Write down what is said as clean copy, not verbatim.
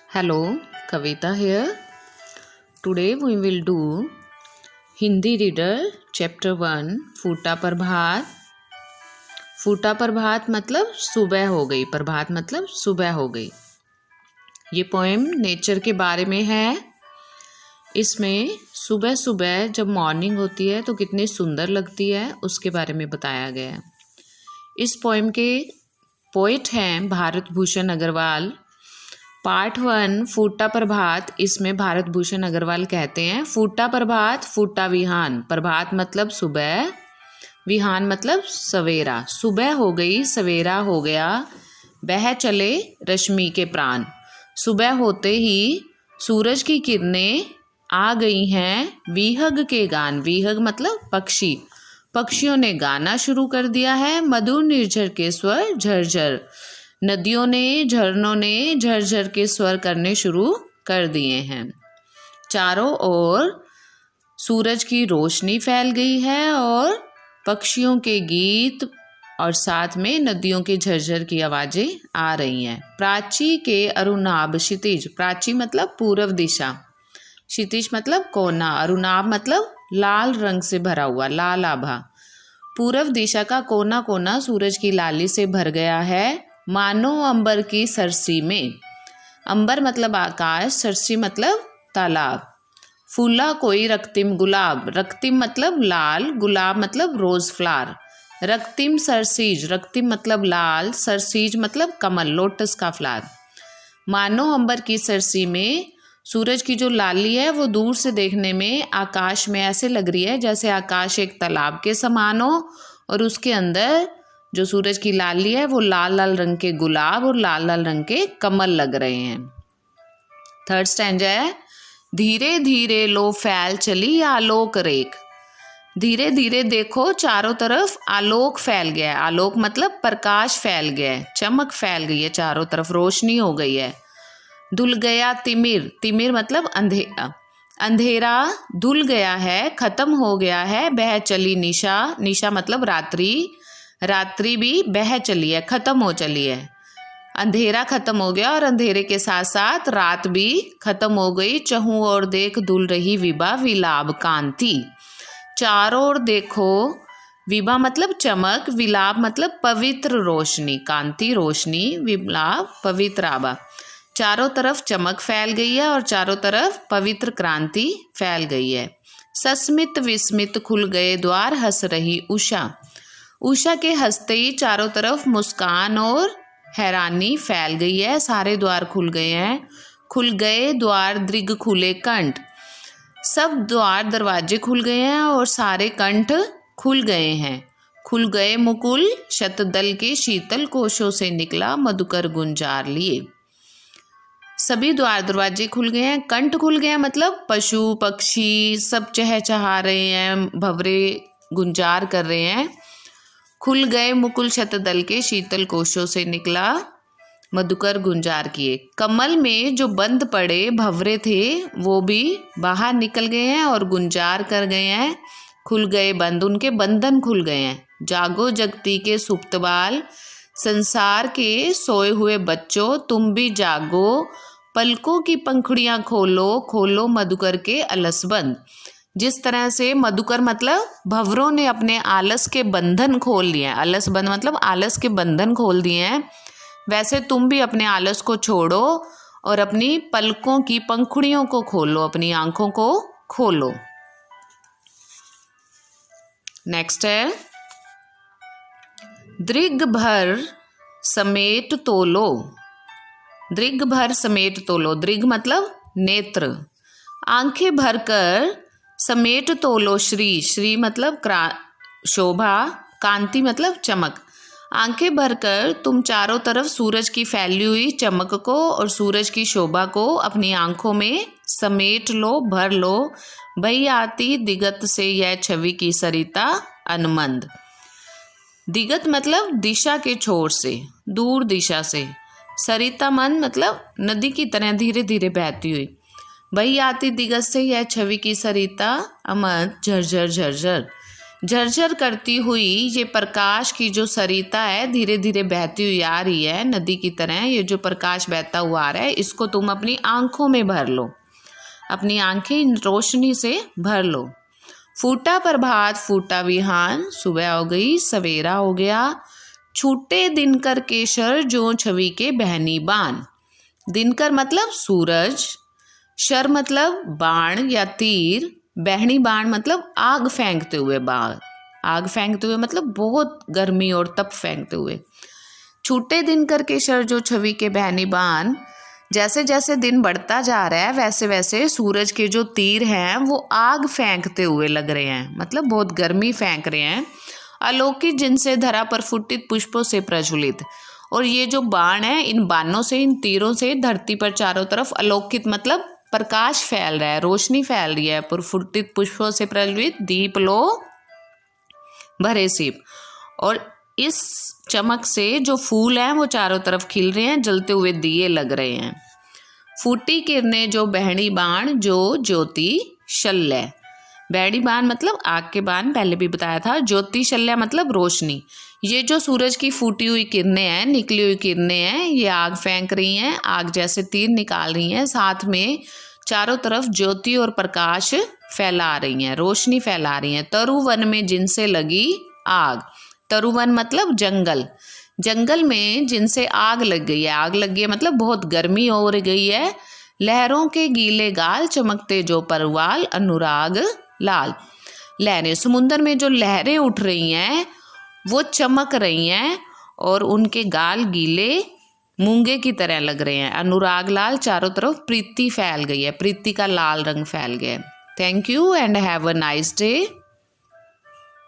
Hello, Kavita here. Today we will do Hindi Reader Chapter 1 फूटा प्रभात। फूटा प्रभात मतलब सुबह हो गई, प्रभात मतलब सुबह हो गई। ये पोएम नेचर के बारे में है। इसमें सुबह सुबह जब मॉर्निंग होती है तो कितनी सुंदर लगती है उसके बारे में बताया गया है। इस पोएम के पोइट हैं भारत भूषण अग्रवाल। पार्ट 1 फूटा प्रभात, इसमें भारत भूषण अग्रवाल कहते हैं फूटा प्रभात फूटा विहान। प्रभात मतलब सुबह, विहान मतलब सवेरा। सुबह हो गई, सवेरा हो गया, बह चले रश्मि के प्राण। सुबह होते ही सूरज की किरणें आ गई हैं विहग के गान। विहग मतलब पक्षी, पक्षियों ने गाना शुरू कर दिया है। मधुर निर्झर के स्वर झरझर, नदियों ने झरनों ने झरझर के स्वर करने शुरू कर दिए हैं। चारों ओर सूरज की रोशनी फैल गई है और पक्षियों के गीत और साथ में नदियों के झरझर की आवाजें आ रही हैं। प्राची के अरुणाभ क्षितिज, प्राची मतलब पूर्व दिशा, क्षितिज मतलब कोना, अरुणाभ मतलब लाल रंग से भरा हुआ, लाल आभा। पूर्व दिशा का कोना कोना सूरज की लाली से भर गया है। मानो अंबर की सरसी में, अंबर मतलब आकाश, सरसी मतलब तालाब। फूला कोई रक्तिम गुलाब, रक्तिम मतलब लाल, गुलाब मतलब रोज फ्लावर। रक्तिम सरसीज, रक्तिम मतलब लाल, सरसीज मतलब कमल, लोटस का फ्लावर। मानो अंबर की सरसी में, सूरज की जो लाली है वो दूर से देखने में आकाश में ऐसे लग रही है जैसे आकाश एक तालाब के समान हो और उसके अंदर जो सूरज की लाली है वो लाल लाल रंग के गुलाब और लाल लाल रंग के कमल लग रहे हैं। थर्ड स्टैंजा है धीरे धीरे लो फैल चली आलोक रेख। धीरे धीरे देखो चारों तरफ आलोक फैल गया है। आलोक मतलब प्रकाश फैल गया है, चमक फैल गई है, चारों तरफ रोशनी हो गई है। धुल गया तिमिर, तिमिर मतलब अंधेरा, अंधेरा धुल गया है, खत्म हो गया है। बह चली निशा, निशा मतलब रात्रि, रात्रि भी बह चली है, खत्म हो चली है। अंधेरा खत्म हो गया और अंधेरे के साथ साथ रात भी खत्म हो गई। चहु और देख धुल रही विभा विलाप कांति। चारों ओर देखो, विभा मतलब चमक, विलाप मतलब पवित्र रोशनी, कांति रोशनी, विलाप पवित्र आभा। चारों तरफ चमक फैल गई है और चारों तरफ पवित्र क्रांति फैल गई है। सस्मित विस्मित खुल गए द्वार हंस रही उषा। उषा के हंसते ही चारों तरफ मुस्कान और हैरानी फैल गई है, सारे द्वार खुल गए हैं। खुल गए द्वार दृग खुले कंठ, सब द्वार दरवाजे खुल गए हैं और सारे कंठ खुल गए हैं। खुल गए मुकुल शतदल के शीतल कोशों से निकला मधुकर गुंजार लिए। सभी द्वार दरवाजे खुल गए हैं, कंठ खुल गए हैं मतलब पशु पक्षी सब चहचहा रहे हैं, भंवरे गुंजार कर रहे हैं। खुल गए मुकुल शतदल के शीतल कोशों से निकला मधुकर गुंजार किए। कमल में जो बंद पड़े भंवरे थे वो भी बाहर निकल गए हैं और गुंजार कर गए हैं। खुल गए बंद, उनके बंधन खुल गए हैं। जागो जगती के सुप्त बाल, संसार के सोए हुए बच्चों तुम भी जागो। पलकों की पंखुड़ियां खोलो, खोलो मधुकर के अलस बंद। जिस तरह से मधुकर मतलब भंवरों ने अपने आलस के बंधन खोल लिए हैं, अलस बंध मतलब आलस के बंधन खोल दिए हैं, वैसे तुम भी अपने आलस को छोड़ो और अपनी पलकों की पंखुड़ियों को खोलो, अपनी आंखों को खोलो। नेक्स्ट है दृग भर समेट तोलो। दृग भर समेट तोलो, दृग मतलब नेत्र, आंखें भरकर समेट तोलो श्री, श्री मतलब शोभा, कांति मतलब चमक। आंखें भरकर तुम चारों तरफ सूरज की फैली हुई चमक को और सूरज की शोभा को अपनी आंखों में समेट लो, भर लो। भई आती दिगत से यह छवि की सरिता अनमंद। दिगत मतलब दिशा के छोर से, दूर दिशा से। सरिता मंद मतलब नदी की तरह धीरे धीरे बहती हुई। वही आती दिगत से यह छवि की सरिता अमद झरझर झरझर। झरझर करती हुई ये प्रकाश की जो सरिता है धीरे धीरे बहती हुई आ रही है नदी की तरह। ये जो प्रकाश बहता हुआ आ रहा है इसको तुम अपनी आंखों में भर लो, अपनी आंखें इन रोशनी से भर लो। फूटा प्रभात फूटा विहान, सुबह हो गई सवेरा हो गया। छूटे दिनकर केशर जो छवि के बहनी बाण। दिनकर मतलब सूरज, शर मतलब बाण या तीर, बहनी बाण मतलब आग फेंकते हुए बाण। आग फेंकते हुए मतलब बहुत गर्मी और तप फेंकते हुए। छूटे दिनकर केशर जो छवि के बहनी बाण, जैसे जैसे दिन बढ़ता जा रहा है वैसे वैसे सूरज के जो तीर हैं वो आग फेंकते हुए लग रहे हैं, मतलब बहुत गर्मी फेंक रहे हैं। अलौकिक जिनसे धरा पर फुटित पुष्पों से प्रज्वलित। और ये जो बाण है इन बाणों से, इन तीरों से धरती पर चारों तरफ अलौकिक मतलब प्रकाश फैल रहा है, रोशनी फैल रही है। प्रफुल्लित पुष्पों से प्रज्वलित दीप लो भरे सीप। और इस चमक से जो फूल हैं वो चारों तरफ खिल रहे हैं, जलते हुए दिए लग रहे हैं। फूटी किरणें जो बहनी बाण जो ज्योति शल्य। बहनी बाण मतलब आग के बाण, पहले भी बताया था। ज्योति शल्य मतलब रोशनी। ये जो सूरज की फूटी हुई किरणें हैं, निकली हुई किरणें हैं, ये आग फेंक रही हैं, आग जैसे तीर निकाल रही हैं, साथ में चारों तरफ ज्योति और प्रकाश फैला रही हैं, रोशनी फैला रही हैं। तरुवन में जिनसे लगी आग। तरुवन मतलब जंगल, जंगल में जिनसे आग लग गई है। आग लग गई है मतलब बहुत गर्मी हो गई है। लहरों के गीले गाल चमकते जो परवाल अनुराग लाल। लहरें, समुद्र में जो लहरें उठ रही हैं वो चमक रही हैं और उनके गाल गीले मूंगे की तरह लग रहे हैं। अनुराग लाल, चारों तरफ प्रीति फैल गई है, प्रीति का लाल रंग फैल गया है। Thank you and have a nice day.